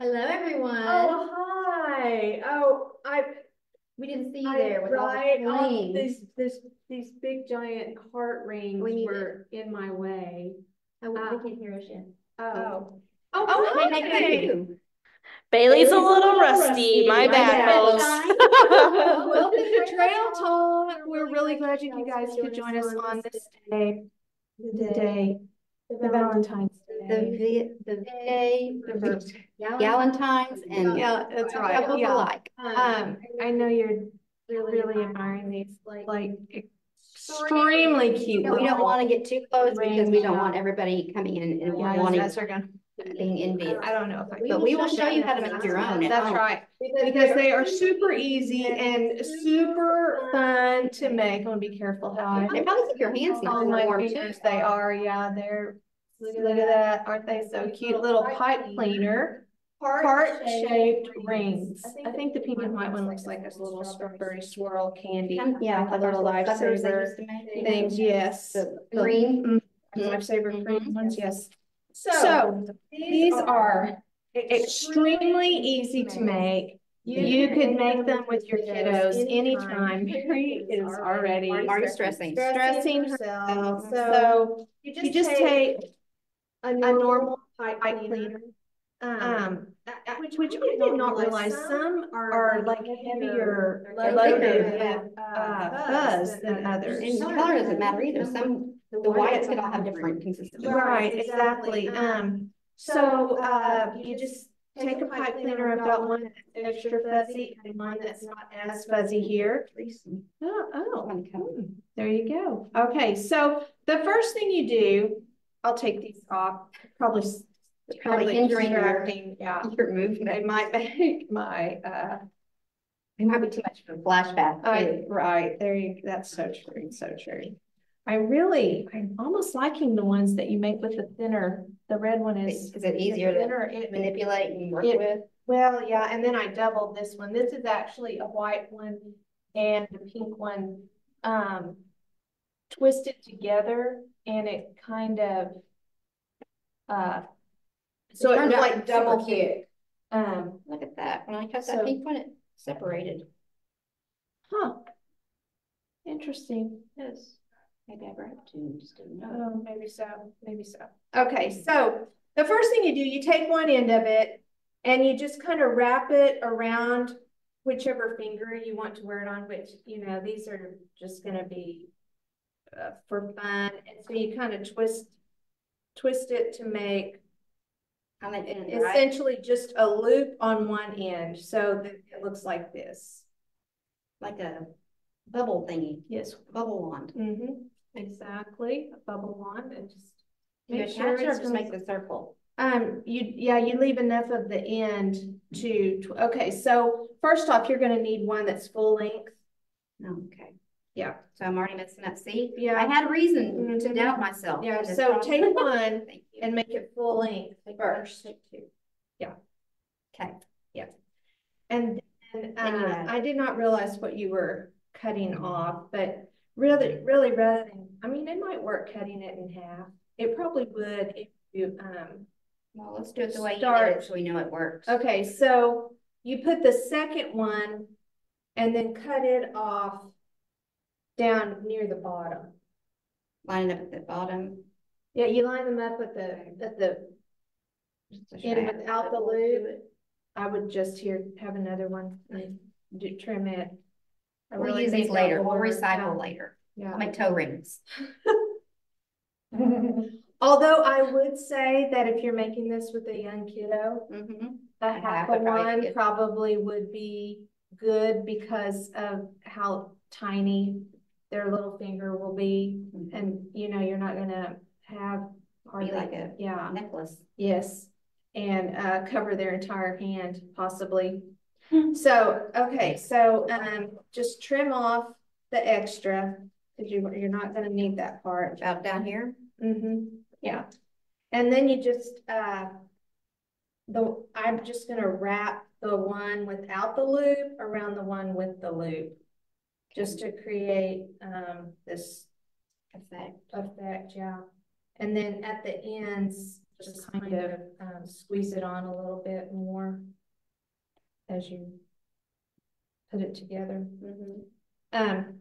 Hello, everyone. Oh, hi. We didn't see you there with all the right. rings. These big giant heart rings were in my way. Oh, we can hear us yet. Oh. Oh, Hey, hey. Bailey's a little rusty. My bad, fellas. Welcome to Trail Talk. We're really glad you guys could join us on this day, the Valentine's Day. The day for Galentine's and Yeah, that's right. couples Yeah. alike. I know you're really admiring these like extremely cute. We don't want to get too close because we don't want Yeah. everybody coming in and Yeah, wanting that's are gonna. being envious. I don't know if I. But we will show you how to make your own at That's home. right. Because they are super easy and super fun to make. I'm gonna be careful how I. They probably keep your hands nice On and my warm too. fingers, they are. Yeah, they're. Look at that. Aren't they so cute? Little pipe cleaner. Heart-shaped rings. I think the pink and white one looks like this little strawberry swirl candy. Yeah, like the little suckers they lifesaver used to make. things. Yes. The green. Lifesaver green ones. Yes. So these are extremely easy to make. You could make them with your kiddos anytime. Mary is already stressing herself. So you just take a normal pipe cleaner. Which I did not realize some are like heavier loaded with fuzz than others. And color doesn't matter either. The whites could all have different consistency. Right, exactly. So you just take a pipe cleaner. I've got one that's extra fuzzy and one that's not as fuzzy here. There you go. Okay, so the first thing you do, I'll take these off. Probably hindering your movement. They might make my it might be too much of a flashback. Right there. That's so true. So true. I'm almost liking the ones that you make with the thinner. The red one is it easier to manipulate and work with? Well, yeah, and then I doubled this one. This is actually a white one and the pink one twisted together, and it kind of so it like double kick. Look at that. When I cut that pink one, it separated. Huh. Interesting. Yes. Maybe I grabbed two, just didn't know. Oh, maybe so. Maybe so. Okay, so the first thing you do, you take one end of it and you just kind of wrap it around whichever finger you want to wear it on, which, these are just going to be for fun. And so you kind of twist it to make essentially just a loop on one end so that it looks like this. Like a bubble thingy. Yes. Bubble wand. Exactly. A bubble wand, and just make sure it's just make the circle. You leave enough of the end to okay. So first off, you're going to need one that's full length. Okay. Yeah. So I'm already messing up. See? Yeah. I had reason to doubt myself. Yeah. So take one and make it full length first. Yeah. Okay. Yeah. And I did not realize what you were cutting off, but really, rather than, it might work cutting it in half. It probably would if you, well, let's do it the way you did it so we know it works. Okay, so you put the second one and then cut it off down near the bottom. Line it up at the bottom. Yeah, you line them up at the end without the loop. I would just have another one and trim it. We'll use these later. We'll recycle later. Yeah. I'll make toe rings. Although I would say that if you're making this with a young kiddo, a half of one probably would be good because of how tiny their little finger will be. And you're not gonna have hardly like a necklace. Yes. And cover their entire hand possibly. So okay, so just trim off the extra because you're not going to need that part. About down here. Yeah, and then you just I'm just going to wrap the one without the loop around the one with the loop, just to create this effect. Yeah, and then at the ends just kind of squeeze it on a little bit more as you put it together. And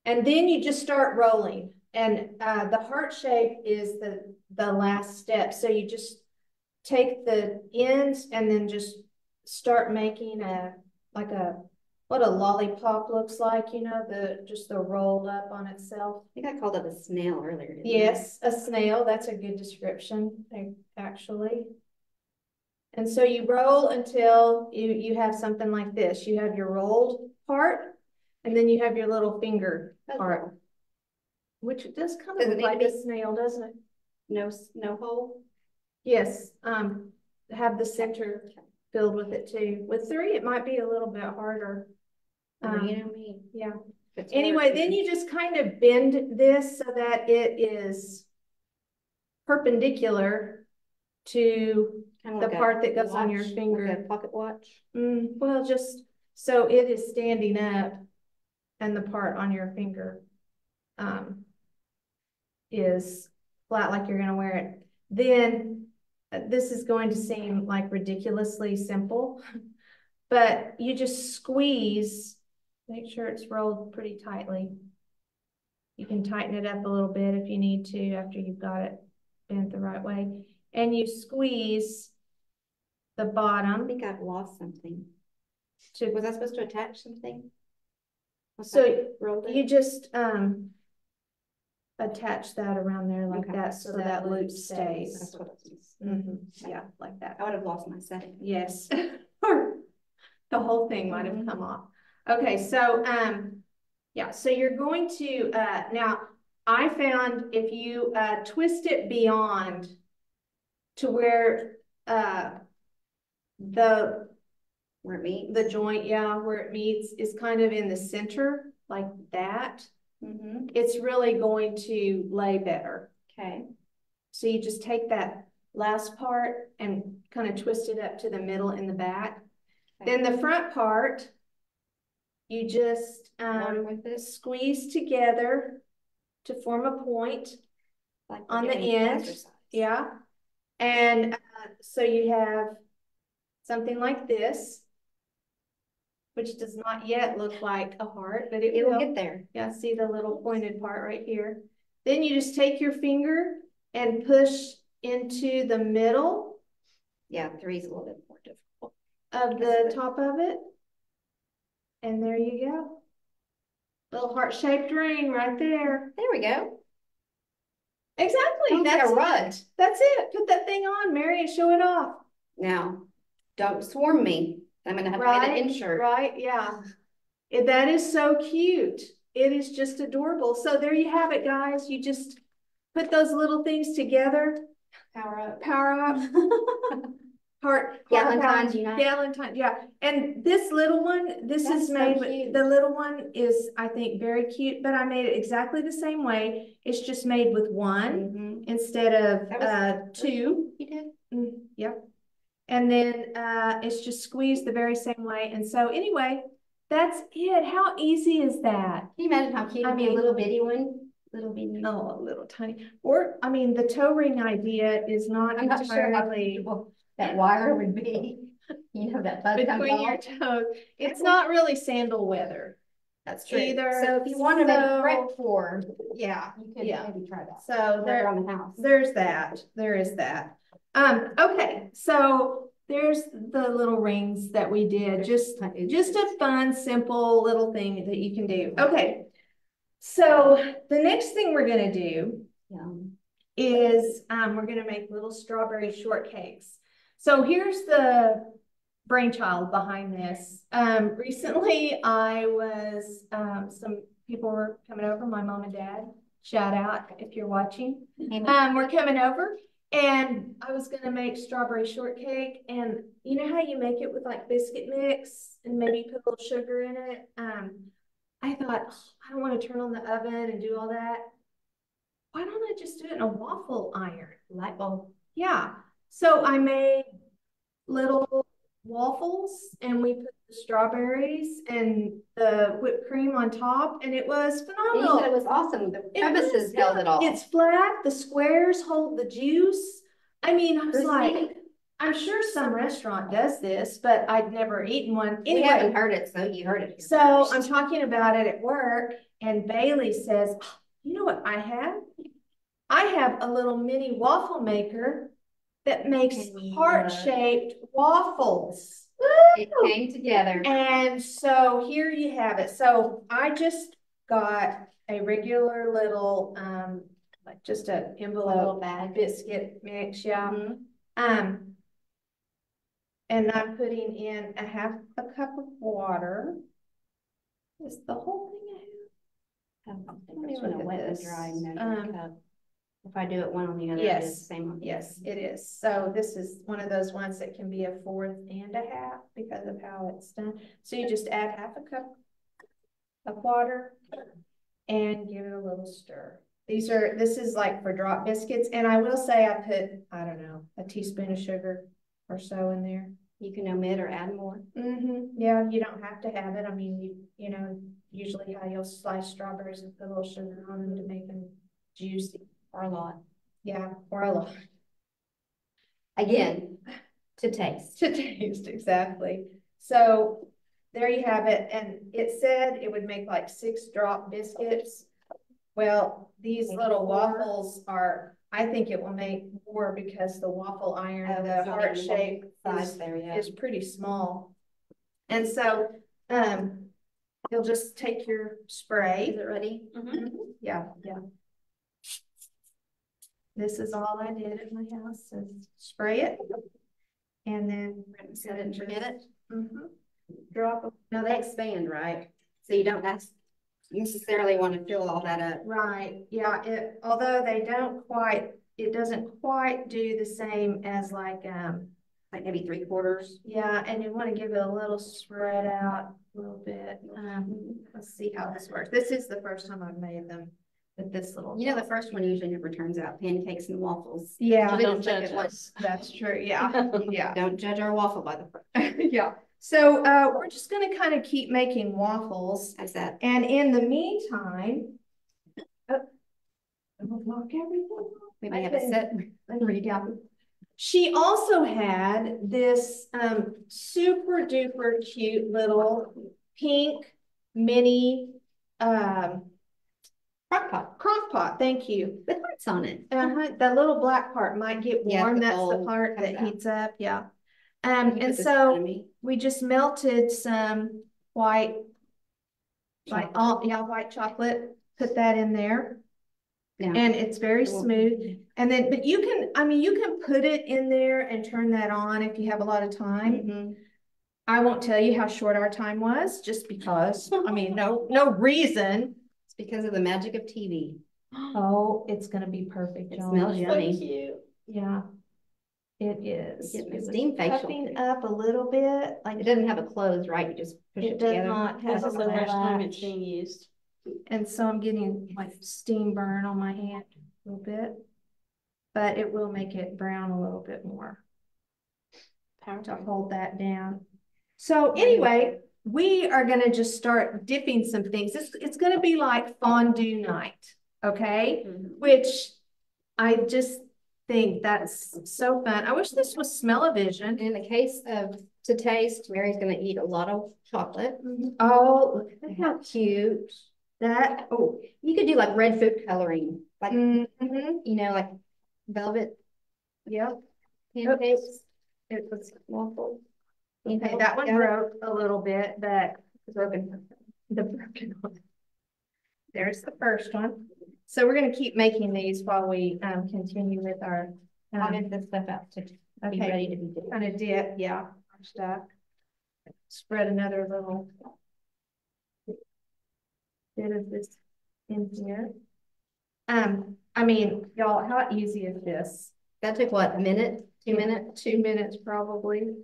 then you just start rolling. And the heart shape is the last step. So you just take the ends and then just start making what a lollipop looks like, you know, just the rolled up on itself. I think I called it a snail earlier. Yes, a snail. That's a good description, actually. And so you roll until you have something like this. You have your rolled part, and then you have your little finger part, which does kind of look like a snail, doesn't it? No hole? Yes. Have the center filled with it too. With 3, it might be a little bit harder. You know me. Yeah. Anyway, then you just kind of bend this so that it is perpendicular to the part that goes on your finger. Like a pocket watch? Well, just so it is standing up and the part on your finger is flat like you're going to wear it. Then this is going to seem like ridiculously simple, but you just squeeze, make sure it's rolled pretty tightly. You can tighten it up a little bit if you need to after you've got it bent the right way. And you squeeze the bottom. I think I've lost something. Was I supposed to attach something? So you just attach that around there like that so that loop stays. That's what it is. Yeah, like that. I would have lost my setting. Yes. The whole thing might have come off. Okay, so yeah, so you're going to now I found if you twist it beyond to where where it meets, the joint, yeah, where it meets is kind of in the center like that. It's really going to lay better. Okay. So you just take that last part and kind of twist it up to the middle in the back. Okay. Then the front part, you just squeeze together to form a point like on the end. Exercise. Yeah. And so you have something like this, which does not yet look like a heart, but it will get there. Yeah, see the little pointed part right here. Then you just take your finger and push into the middle. Yeah, 3 is a little bit more difficult. Of the top of it. And there you go. Little heart-shaped ring right there. There we go. Exactly. That's a rut. That's it. Put that thing on, Mary, and show it off. Now, don't swarm me. I'm gonna have to get an insert. Right, yeah. That is so cute. It is just adorable. So there you have it, guys. You just put those little things together. Power up. Power up. Heart Valentine's unite. Valentine, yeah. And this little one, this is made with, the little one is, I think, very cute, but I made it exactly the same way. It's just made with 1 instead of 2. You did? Yep. And then it's just squeezed the very same way. And so anyway, that's it. How easy is that? Can you imagine how cute it'd be a little bitty one? Little bitty. Oh, a little tiny. Or, I mean, the toe ring idea is not I'm not sure how that wire would be. You know, that buzz between your toes. It's not really sandal weather. That's true. Either. So if you want to make correct form, yeah, you could maybe try that. So there on the house. There's that. There is that. Okay, so there's the little rings that we did. Just a fun, simple little thing that you can do. Okay. So the next thing we're gonna do is we're gonna make little strawberry shortcakes. So here's the brainchild behind this. Recently I was some people were coming over, my mom and dad. Shout out if you're watching. We're coming over. And I was gonna make strawberry shortcake, and you know how you make it with like biscuit mix and maybe put a little sugar in it. I thought, I don't want to turn on the oven and do all that. Why don't I just do it in a waffle iron? Light bulb. Yeah. So I made little waffles, and we put the strawberries and the whipped cream on top, and it was phenomenal. You said it was awesome. The crevices held it all. It's flat. The squares hold the juice. I mean, I was Crispy. like, I'm sure some restaurant does this, but I'd never eaten one. We Anyway, haven't heard it, so you heard it here so first. I'm talking about it at work, and Bailey says, "Oh, you know what I have? I have a little mini waffle maker that makes heart-shaped waffles." It came together. And so here you have it. So I just got a regular little, like just an envelope bag. biscuit mix, yeah. Mhm. And I'm putting in half a cup of water. Is the whole thing a half? Let me look at wet this. and Dry dry cup. If I do it one on the other, Yes. it is the same one. Yes, it is. So this is one of those ones that can be a fourth and a half because of how it's done. So you just add half a cup of water and give it a little stir. This is like for drop biscuits. And I will say I put, I don't know, a teaspoon of sugar or so in there. You can omit or add more. Yeah, you don't have to have it. I mean, you know, usually how you'll slice strawberries and put a little sugar on them to make them juicy. Or a lot. Yeah, or a lot. Again, to taste. To taste, exactly. So there you have it. And it said it would make like 6 drop biscuits. Well, these little waffles are, I think it will make more because the waffle iron, the heart shape size there, yeah. is pretty small. And so you'll just take your spray. Is it ready? Yeah. This is all I did at my house is spray it. And then Set it and forget it. Drop them. No, they expand, right? So you don't necessarily want to fill all that up. Right, yeah, although they don't quite, it doesn't quite do the same as like maybe 3/4. Yeah, and you want to give it a little spread out a little bit. Let's see how this works. This is the first time I've made them with this little. You know, the first one usually never turns out pancakes and waffles. Yeah, So don't judge us. That's true. Yeah, yeah, Don't judge our waffle by the first. yeah. So we're just going to kind of keep making waffles. That's that. And in the meantime, I'll block everything. We may have a set and read out. She also had this super duper cute little pink mini crock pot. Thank you. With hearts on it. The little black part might get warm. Yeah, that's the part that heats up. Yeah. And so we just melted some white, white chocolate. Put that in there. Yeah. And it's very smooth. And then, but you can put it in there and turn that on if you have a lot of time. I won't tell you how short our time was just because, no reason. It's because of the magic of TV. Oh, it's going to be perfect. It smells yummy. So cute. Yeah, it is. It's steam facial. Puffing up a little bit. Like it doesn't have a close, right? You just push it together. It does not have this is the first time it's being used. And so I'm getting like steam burn on my hand a little bit, but it will make it brown a little bit more to hold that down. So anyway, we are going to just start dipping some things. It's going to be like fondue night, okay? Which I just think that's so fun. I wish this was smell-o-vision. In the case of to taste, Mary's going to eat a lot of chocolate. Oh, look at how cute. Oh, you could do like red food coloring, like you know, like velvet. Yep. Pancakes. It was waffle. Okay, that one broke a little bit, but the broken one. There's the first one. So we're going to keep making these while we continue with our. I'll get this stuff out to be ready to be dipped. Kind of dip, yeah. Our stuff. Spread another little bit of this in here. Y'all, how easy is this? That took what, a minute? 2 minutes? 2 minutes probably.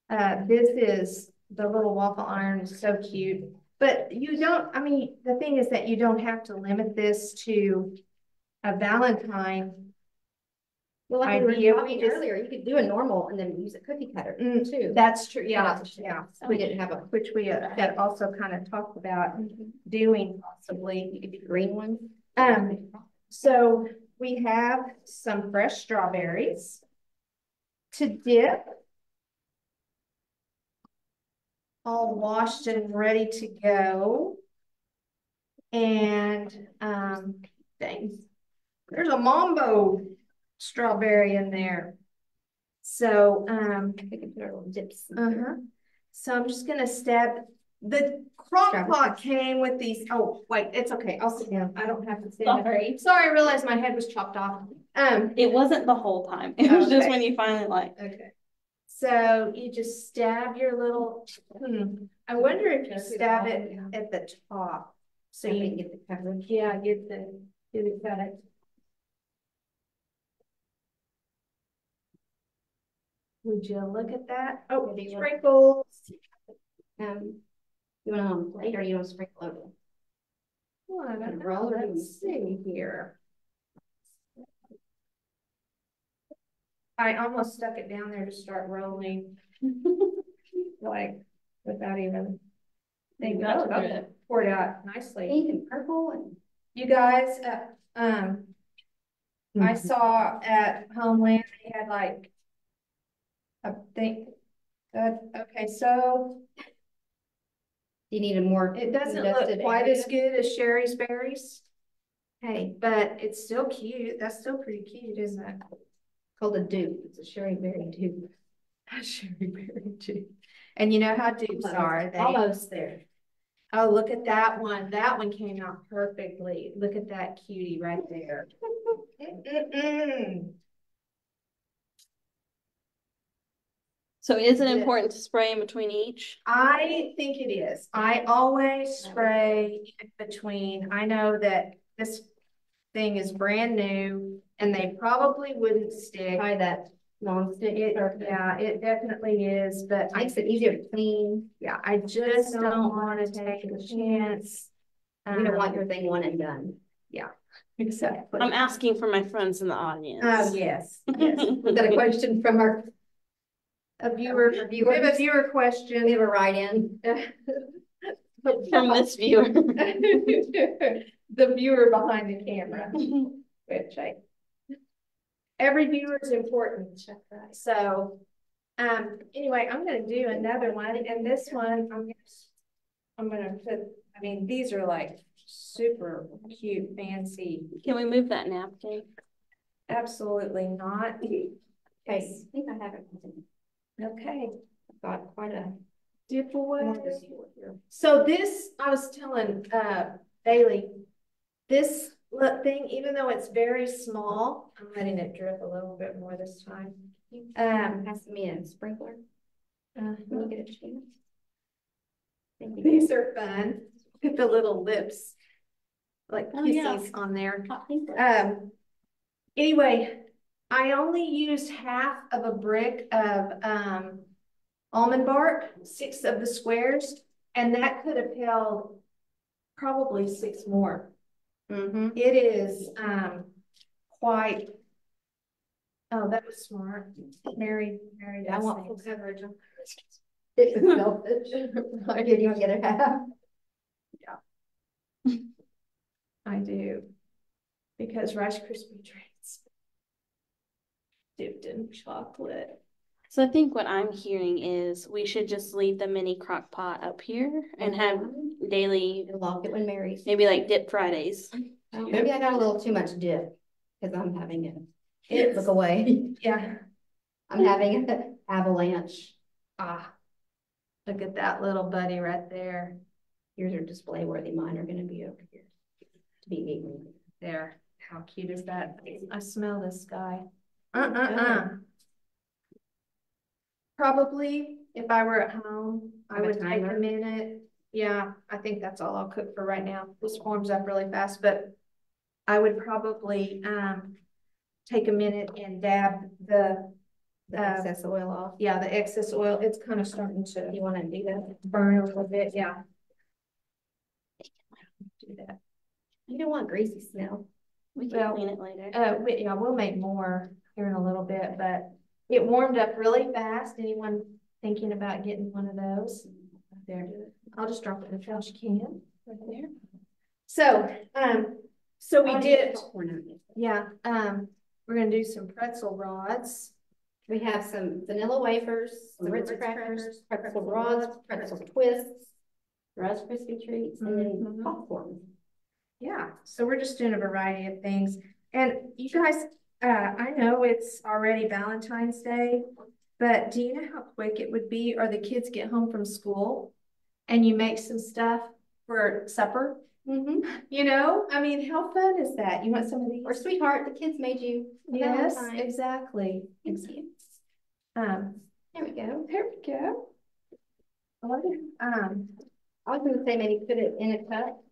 This is the little waffle iron is so cute. But you don't, the thing is that you don't have to limit this to a Valentine. Well, like we were talking earlier, you could do a normal and then use a cookie cutter too. That's true. Yeah. We didn't have which we had also kind of talked about doing possibly. You could do green one. So we have some fresh strawberries. to dip. All washed and ready to go. And dang, there's a mambo strawberry in there. So We can put our little dips. so I'm just gonna stab. The crock pot came with these. Oh wait, it's okay. I'll sit down. I don't have to stand. Sorry, I realized my head was chopped off. It wasn't the whole time. It was just when you finally Okay. So you just stab your little. I wonder if you stab it at the top, so you can get the coverage. Yeah, get the cut it. Would you look at that? Oh, sprinkles. You want it on a plate or you want to sprinkle over? Well, I don't know. Let's see here. I almost stuck it down there to start rolling. Like without even thinking about it. Poured out nicely. Pink and purple and you guys, I saw at Homeland they had like I think okay, so you need a more. It doesn't look quite as good as Sherry's berries. Hey, but it's still cute. That's still pretty cute, isn't it? Called a dupe. It's a sherry berry dupe. A sherry berry dupe. And you know how dupes are. They almost there. Oh, look at that one. That one came out perfectly. Look at that cutie right there. So is it important to spray in between each? I think it is. I always spray in between. I know that this thing is brand new and they probably wouldn't stick. Try that non-stick. Yeah, it definitely is, but makes it easier to clean. Yeah, I just don't want to take a chance. You don't want your thing one and done. Yeah, exactly. I'm asking for my friends in the audience. Yes. Yes. We've got a question from a viewer. We have a viewer question. We have a write-in. From this viewer. The viewer behind the camera. Which every viewer is important. So anyway, I'm gonna do another one, and this one I'm gonna put, I mean, these are like super cute, fancy. Can we move that napkin? Absolutely not. Okay, I think I have it. Okay. I've got quite a dip away. So this, I was telling Bailey, this thing, even though it's very small, I'm letting it drip a little bit more this time. Pass me a sprinkler. When you get a chance. These are fun. With the little lips, like kisses on there. Anyway, I only used half of a brick of almond bark, 6 of the squares, and that could have held probably 6 more. It is quite. Oh, that was smart. Mary. I want full coverage. It's selfish. Right. You want to get a half? Yeah. I do. Because Rice Krispie treats dipped in chocolate. So I think what I'm hearing is we should just leave the mini crock pot up here and have daily. Lock it when Mary's. Maybe like dip Fridays. Maybe I got a little too much dip because I'm having it. Look away. Yeah. I'm having an avalanche. Look at that little buddy right there. Yours are display worthy. Mine are going to be over here to be eaten. There. How cute is that? I smell this guy. Probably if I were at home, I would take a minute. Yeah, I think that's all I'll cook for right now. This warms up really fast, but I would probably take a minute and dab the excess oil off. Yeah, the excess oil. It's kind of starting to. You want to do that? Burn a little bit. Yeah. Do that. You don't want greasy smell. We can clean it later. Yeah, we'll make more here in a little bit, but it warmed up really fast. Anyone thinking about getting one of those? There. I'll just drop it in the trash can right there. So we did. Yeah. We're gonna do some pretzel rods. We have some vanilla wafers, some Ritz crackers, pretzel rods, pretzel twists, Rice Krispie treats, and then popcorn. Yeah, so we're just doing a variety of things. And you guys, I know it's already Valentine's Day, but do you know how quick it would be, or the kids get home from school and you make some stuff for supper? You know, I mean, how fun is that? You want some of these? Or sweetheart, the kids made you. Yes, Valentine. exactly. Thank you. There we go. There we go. I was gonna say maybe put it in a cup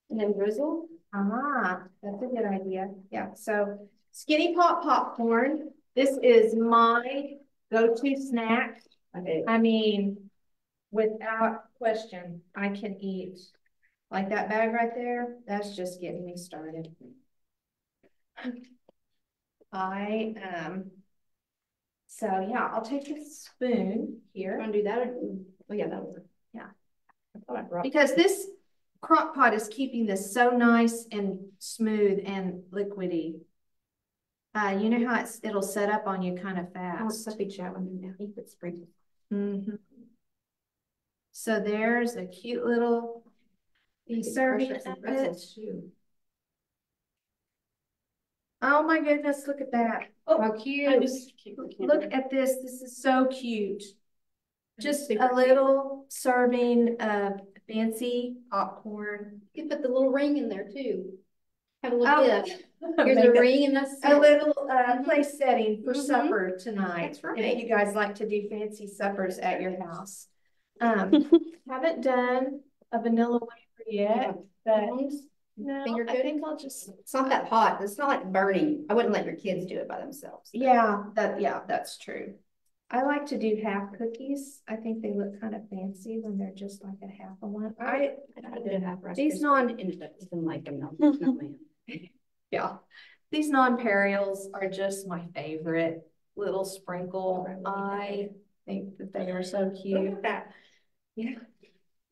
and then drizzle. That's a good idea. Yeah, so Skinny Pop popcorn. This is my go-to snack. Okay. I mean, without question, I can eat like that bag right there. That's just getting me started. So yeah, I'll take a spoon here. Want to do that? Oh yeah, that'll work. Yeah. I Because this crock pot is keeping this so nice and smooth and liquidy. You know how it'll set up on you kind of fast. Oh, big shower now. You put sprinkles. So there's a cute little serving of it. Oh my goodness, look at that. Oh, how cute. Look at this. This is so cute. Just a little serving of fancy popcorn. You can put the little ring in there too. Have a little gift. Here's Make a ring and a little place setting for Mhm. supper tonight. That's right. If you guys like to do fancy suppers at your house. Haven't done a vanilla wafer yet, but no, Finger I good? think I'll just. It's not that hot. It's not like burning. I wouldn't let your kids do it by themselves. Yeah, that's true. I like to do half cookies. I think they look kind of fancy when they're just like a half of one. I did have These ended up even like them. No, yeah, these non-perils are just my favorite little sprinkle. I think that they are so cute. Yeah.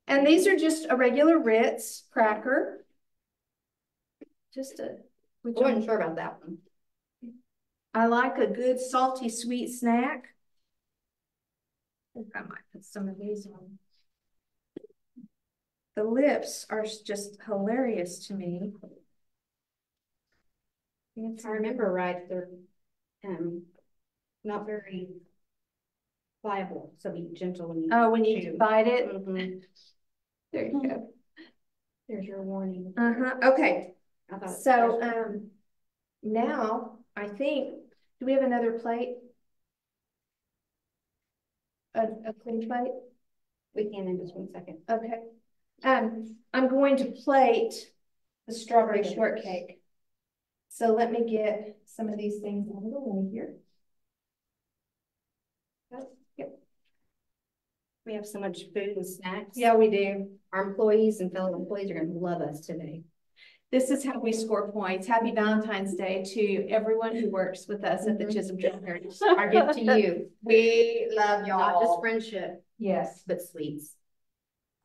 And these are just a regular Ritz cracker. I wasn't sure about that one. I like a good salty sweet snack. I think I might put some of these on. The lips are just hilarious to me. If I remember right, they're not very pliable, so be gentle when you when you bite it. There you go. There's your warning. Okay. So now I think, do we have another plate? A clean plate? We can in just 1 second. Okay. I'm going to plate the strawberry shortcake. So let me get some of these things out of the way here. Yep. We have so much food and snacks. Yeah, we do. Our employees and fellow employees are going to love us today. This is how we score points. Happy Valentine's Day to everyone who works with us at the Chisholm Children. Our gift to you. We love y'all. Not just friendship. Yes. But sweets.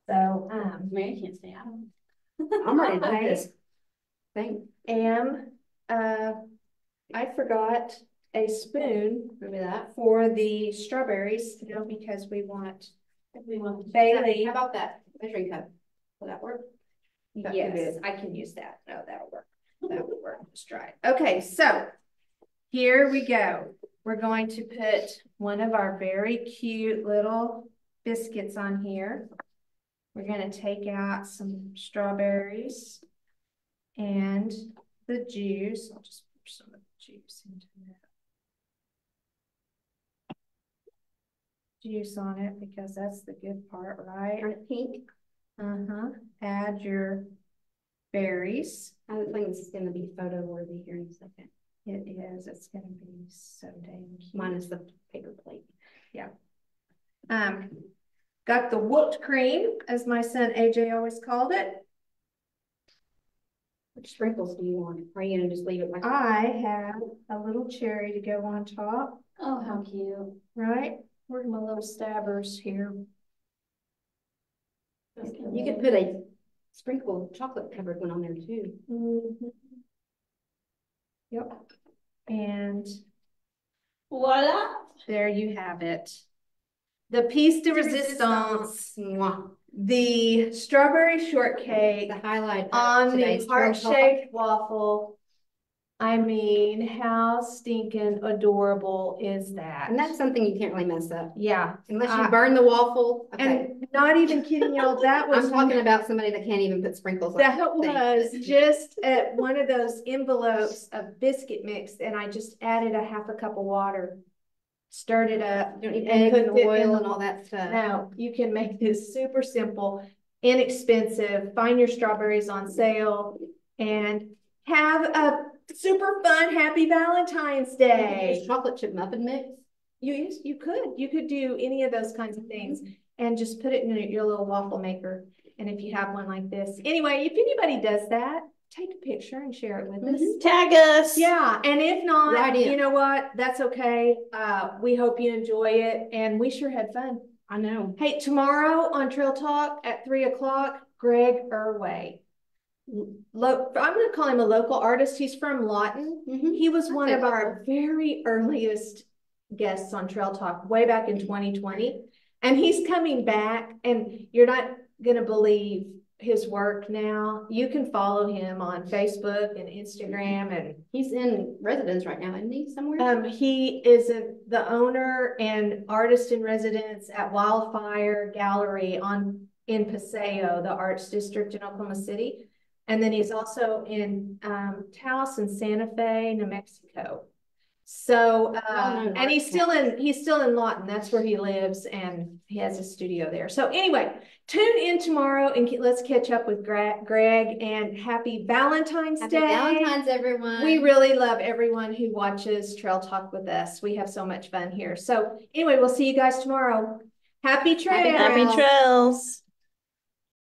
So, Mary can't stay out. I'm ready to do this. I forgot a spoon. Remember that? For the strawberries, you know, because we want Bailey. How about that measuring cup? Will that work? Yes, I can use that. No, that'll work. That would work just right. Okay, so here we go. We're going to put one of our very cute little biscuits on here. We're going to take out some strawberries and the juice. I'll just pour some of the juice into that. Juice on it because that's the good part, right? Turn it pink. Add your berries. I have a feeling this is going to be photo worthy here in a second. It is. It's going to be so dang cute. Minus the paper plate. Yeah. Got the whooped cream, as my son AJ always called it. Which sprinkles do you want? Are you going to just leave it like that? I have a little cherry to go on top. Oh, how cute. Right? Where's my little stabbers here? You could put a sprinkled chocolate covered one on there too. Yep. And Voila. There you have it. The piece de resistance, Mwah. the strawberry shortcake The highlight of on the today's Trail Talk. heart-shaped waffle. I mean, how stinking adorable is that? And that's something you can't really mess up. Yeah. Unless you burn the waffle. Okay. And not even kidding y'all, that was. I'm talking about somebody that can't even put sprinkles on. That was just at one of those envelopes of biscuit mix, and I just added a half a cup of water, stirred it up, You don't need and eggs and cooked it in oil the- and all that stuff. No, you can make this super simple, inexpensive, find your strawberries on sale, and have a super fun, happy Valentine's Day. Use chocolate chip muffin mix. You could do any of those kinds of things and just put it in your little waffle maker. And if you have one like this, anyway, if anybody does that, take a picture and share it with us. Tag us. Yeah, and if not, Right in. you know what? That's okay. We hope you enjoy it, and we sure had fun. I know. Hey, tomorrow on Trail Talk at 3 o'clock, Greg Irway. I'm going to call him a local artist. He's from Lawton. He was one of our very earliest guests on Trail Talk way back in 2020. And he's coming back, and you're not going to believe his work now. You can follow him on Facebook and Instagram, and He's in residence right now, isn't he, somewhere? he is the owner and artist in residence at Wildfire Gallery in Paseo, the arts district in Oklahoma City. And then he's also in Taos and Santa Fe, New Mexico. So and he's still in Lawton. That's where he lives, and he has a studio there. So anyway, tune in tomorrow and let's catch up with Greg, and happy Valentine's Day. Happy Valentine's, everyone. We really love everyone who watches Trail Talk with us. We have so much fun here. So anyway, we'll see you guys tomorrow. Happy trails. Happy trails.